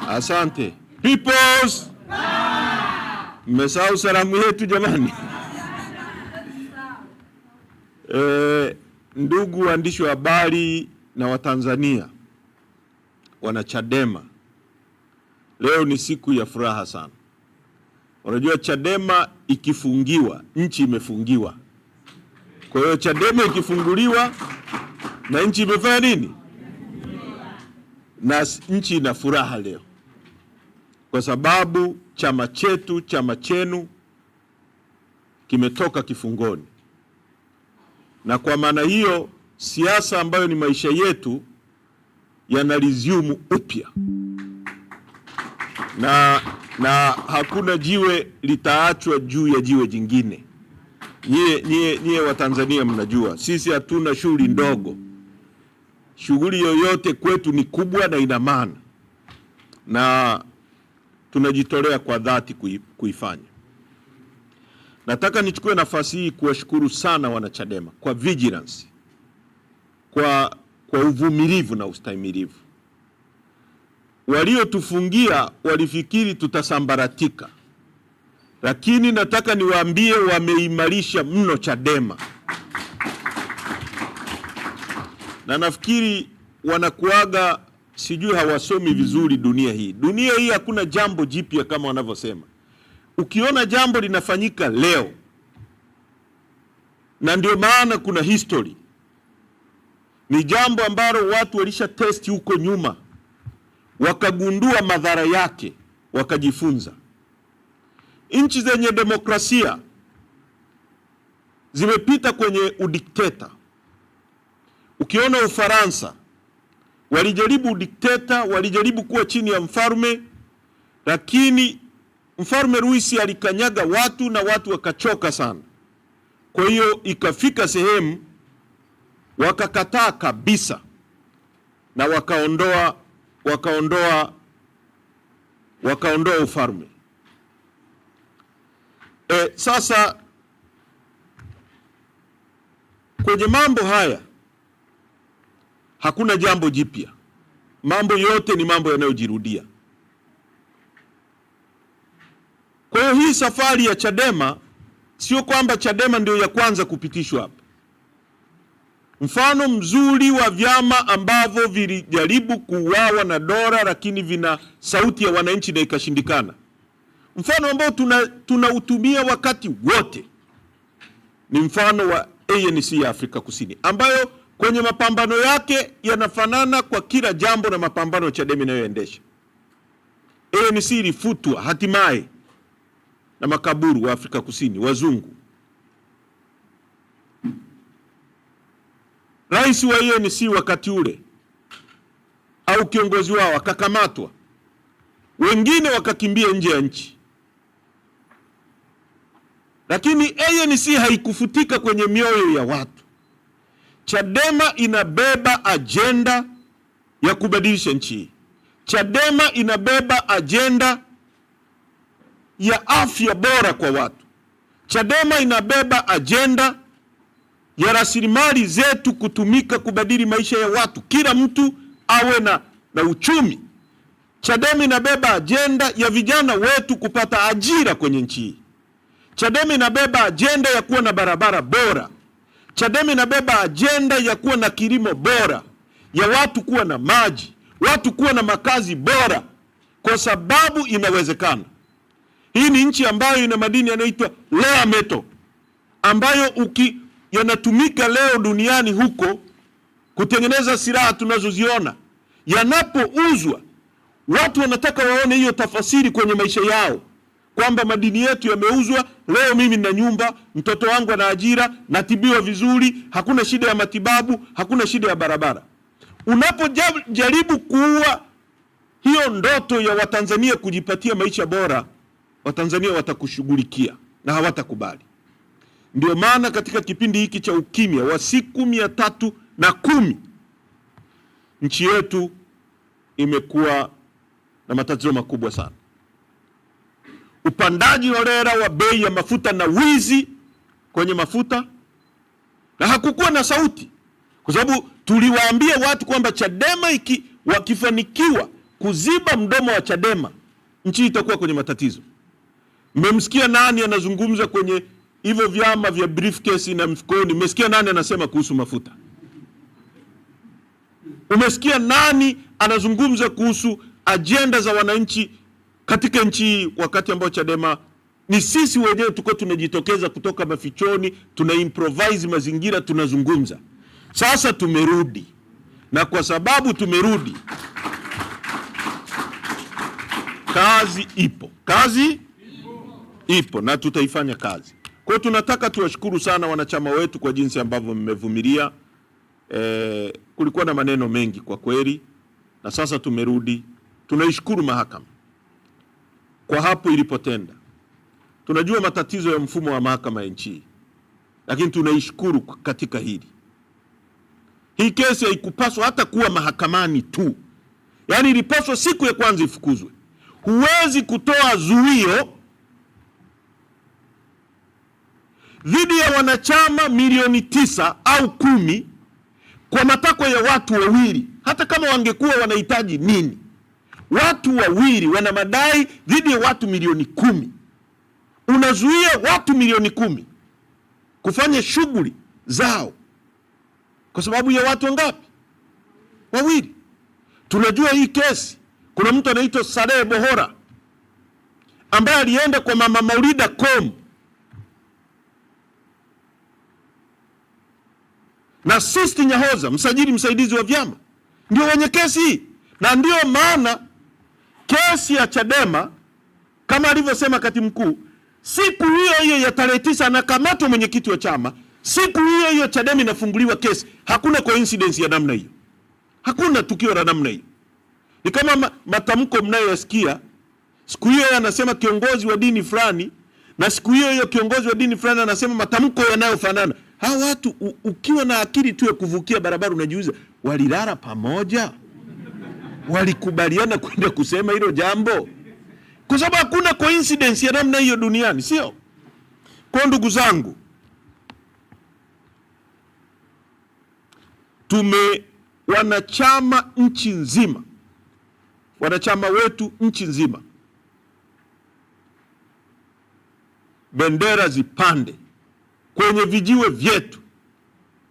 Asante. Peoples. Mmesahau salamu yetu jamani. Ndugu waandishi wa habari na Watanzania, wana Chadema, leo ni siku ya furaha sana. Unajua Chadema ikifungiwa, nchi imefungiwa. Kwa hiyo Chadema ikifunguliwa na nchi imefanya nini? Na nchi ina furaha leo. Kwa sababu chama chetu, chama chenu kimetoka kifungoni. Na kwa maana hiyo siasa ambayo ni maisha yetu yana resume upya. Na hakuna jiwe litaachwa juu ya jiwe jingine. Nyie wa Tanzania mnajua, sisi hatuna shughuli ndogo. Shughuli yoyote kwetu ni kubwa na ina maana. Na tunajitolea kwa dhati kuifanya. Nataka nichukue nafasi hii kuwashukuru sana wanachadema kwa vigilance, kwa uvumilivu na ustahimilivu. Waliotufungia walifikiri tutasambaratika, lakini nataka niwaambie wameimarisha mno Chadema. Na nafikiri wanakuaga sijui hawasomi vizuri dunia hii. Dunia hii hakuna jambo jipya kama wanavyosema. Ukiona jambo linafanyika leo, na ndio maana kuna history, ni jambo ambalo watu walisha test huko nyuma, wakagundua madhara yake, wakajifunza. Nchi zenye demokrasia zimepita kwenye udikteta. Ukiona Ufaransa, walijaribu udikteta, walijaribu kuwa chini ya mfalme, lakini Mfalme Louis alikanyaga watu na watu wakachoka sana. Kwa hiyo ikafika sehemu wakakataa kabisa na wakaondoa ufalme. Sasa kwenye mambo haya hakuna jambo jipya. Mambo yote ni mambo yanayojirudia. Kwa hiyo hii safari ya Chadema sio kwamba Chadema ndio ya kwanza kupitishwa hapa. Mfano mzuri wa vyama ambavyo vilijaribu kuuawa na dola lakini vina sauti ya wananchi na ikashindikana, mfano ambao tunautumia wakati wote, ni mfano wa ANC ya Afrika Kusini, ambayo kwenye mapambano yake yanafanana kwa kila jambo na mapambano ya Chadema inayoendesha. ANC ilifutwa hatimaye na makaburu wa Afrika Kusini, wazungu. Rais wa ANC wakati ule au kiongozi wao akakamatwa, wengine wakakimbia nje ya nchi. Lakini ANC haikufutika kwenye mioyo ya watu. Chadema inabeba agenda ya kubadilisha nchi. Chadema inabeba agenda ya afya bora kwa watu. Chadema inabeba agenda ya rasilimali zetu kutumika kubadili maisha ya watu, kila mtu awe na uchumi. Chadema inabeba agenda ya vijana wetu kupata ajira kwenye nchi hii. Chadema inabeba agenda ya kuwa na barabara bora. Chadema inabeba agenda ya kuwa na kilimo bora, ya watu kuwa na maji, watu kuwa na makazi bora, kwa sababu inawezekana. Hii ni nchi ambayo ina madini yanayoitwa rare metal, ambayo yanatumika leo duniani huko kutengeneza silaha tunazoziona. Yanapouzwa, watu wanataka waone hiyo tafasiri kwenye maisha yao, kwamba madini yetu yameuzwa. Leo mimi nina nyumba, mtoto wangu ana ajira, natibiwa vizuri, hakuna shida ya matibabu, hakuna shida ya barabara. Unapojaribu kuua hiyo ndoto ya Watanzania kujipatia maisha bora, Watanzania watakushughulikia na hawatakubali. Ndio maana katika kipindi hiki cha ukimya wa siku 310 nchi yetu imekuwa na matatizo makubwa sana. Upandaji holela wa bei ya mafuta na wizi kwenye mafuta, na hakukuwa na sauti, kwa sababu tuliwaambia watu kwamba Chadema wakifanikiwa kuziba mdomo wa Chadema, nchi itakuwa kwenye matatizo. Mmemsikia nani anazungumza kwenye hivyo vyama vya briefcase na mfukoni? Mmesikia nani anasema kuhusu mafuta? Umesikia nani anazungumza kuhusu ajenda za wananchi katika nchi hii, wakati ambao Chadema ni sisi wenyewe tuko tunajitokeza kutoka mafichoni, tuna improvise mazingira, tunazungumza. Sasa tumerudi, na kwa sababu tumerudi, kazi ipo na tutaifanya kazi. Kwa hiyo tunataka tuwashukuru sana wanachama wetu kwa jinsi ambavyo mmevumilia. Kulikuwa na maneno mengi kwa kweli, na sasa tumerudi. Tunaishukuru mahakama kwa hapo ilipotenda. Tunajua matatizo ya mfumo wa mahakama ya nchi, lakini tunaishukuru katika hili. Hii kesi haikupaswa hata kuwa mahakamani tu, yaani ilipaswa siku ya kwanza ifukuzwe. Huwezi kutoa zuio dhidi ya wanachama milioni 9 au 10 kwa matakwa ya watu wawili, hata kama wangekuwa wanahitaji nini. Watu wawili wana madai dhidi ya watu milioni 10. Unazuia watu milioni 10 kufanya shughuli zao kwa sababu ya watu wangapi? Wawili. Tunajua hii kesi, kuna mtu anaitwa Saleh Bohora ambaye alienda kwa Mama Maulida Kom na Sisti Nyahoza, msajili msaidizi wa vyama, ndio wenye kesi hii. Na ndio maana kesi ya Chadema, kama alivyosema katibu mkuu, siku hiyo ya tarehe 9 anakamatwa mwenyekiti wa chama, siku hiyo Chadema inafunguliwa kesi. Hakuna coincidence ya namna hiyo, hakuna tukio la namna hiyo. Ni kama matamko mnayoyasikia, siku hiyo anasema kiongozi wa dini fulani, na siku hiyo kiongozi wa dini fulani anasema matamko yanayofanana. Hawa watu ukiwa na akili tu ya kuvukia barabara unajiuliza, walilala pamoja? Walikubaliana kwenda kusema hilo jambo? Kwa sababu hakuna coincidence ya namna hiyo duniani, sio? Kwa ndugu zangu, wanachama nchi nzima, wanachama wetu nchi nzima, bendera zipande kwenye vijiwe vyetu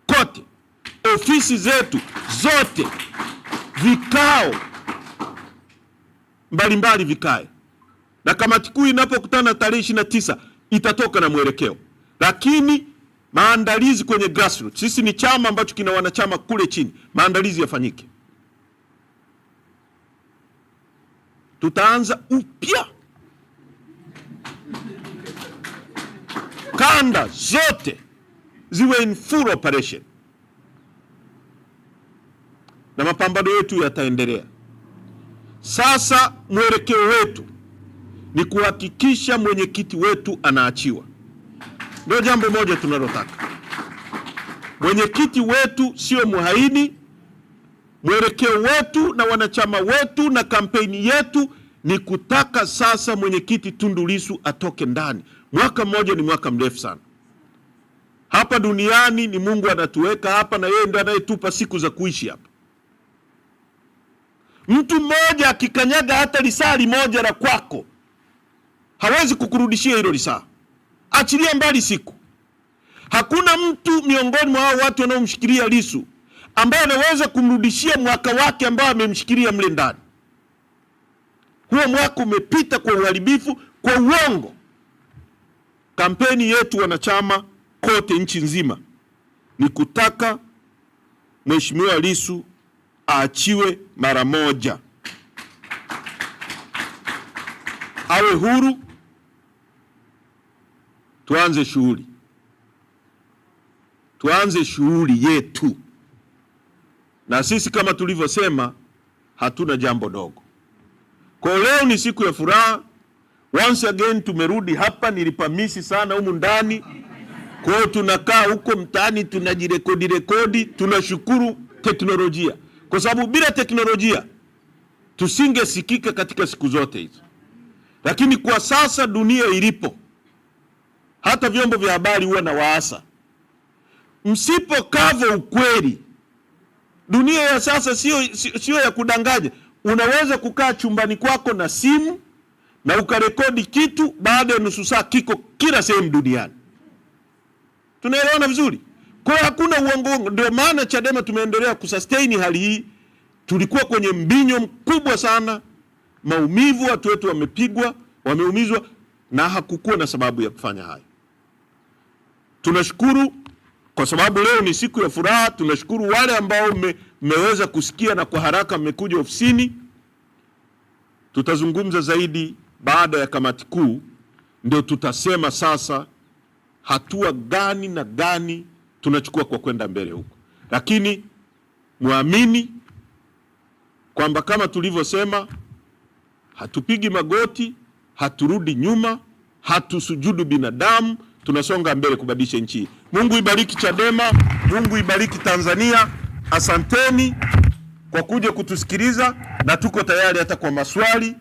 kote, ofisi zetu zote, vikao mbalimbali vikae, na kamati kuu inapokutana tarehe 29 itatoka na mwelekeo. Lakini maandalizi kwenye grassroots, sisi ni chama ambacho kina wanachama kule chini, maandalizi yafanyike. Tutaanza upya, kanda zote ziwe in full operation, na mapambano yetu yataendelea. Sasa mwelekeo wetu ni kuhakikisha mwenyekiti wetu anaachiwa. Ndio jambo moja tunalotaka. Mwenyekiti wetu sio muhaini. Mwelekeo wetu na wanachama wetu na kampeni yetu ni kutaka sasa mwenyekiti Tundu Lissu atoke ndani. Mwaka mmoja ni mwaka mrefu sana. Hapa duniani ni Mungu anatuweka hapa, na yeye ndiye anayetupa siku za kuishi hapa. Mtu mmoja akikanyaga hata lisali moja la kwako, hawezi kukurudishia hilo lisaa. Achilia mbali siku. Hakuna mtu miongoni mwa hao watu wanaomshikilia Lissu ambaye anaweza kumrudishia mwaka wake ambao amemshikilia mle ndani. Huo mwaka umepita kwa uharibifu, kwa uongo. Kampeni yetu wanachama kote nchi nzima ni kutaka Mheshimiwa Lissu aachiwe mara moja, awe huru, tuanze shughuli yetu. Na sisi kama tulivyosema, hatuna jambo dogo. Kwa leo ni siku ya furaha. Once again tumerudi hapa, nilipamisi sana humu ndani. Kwa hiyo tunakaa huko mtaani tunajirekodi. Tunashukuru teknolojia, kwa sababu bila teknolojia tusingesikika katika siku zote hizo. Lakini kwa sasa dunia ilipo, hata vyombo vya habari huwa na waasa, msipokava ukweli. Dunia ya sasa sio ya kudanganya. unaweza kukaa chumbani kwako na simu na ukarekodi kitu, baada ya nusu saa kiko kila sehemu duniani. Tunaelewana vizuri? Kwa hiyo hakuna uongo. Ndio maana Chadema tumeendelea kusustain hali hii. Tulikuwa kwenye mbinyo mkubwa sana, maumivu, watu wetu wamepigwa, wameumizwa, na hakukuwa na sababu ya kufanya hayo. Tunashukuru kwa sababu leo ni siku ya furaha. Tunashukuru wale ambao mmeweza kusikia na kwa haraka mmekuja ofisini. Tutazungumza zaidi baada ya kamati kuu, ndio tutasema sasa hatua gani na gani tunachukua kwa kwenda mbele huko. Lakini muamini kwamba kama tulivyosema, hatupigi magoti, haturudi nyuma, hatusujudu binadamu, tunasonga mbele kubadilisha nchi. Mungu ibariki Chadema, Mungu ibariki Tanzania. Asanteni kwa kuja kutusikiliza, na tuko tayari hata kwa maswali.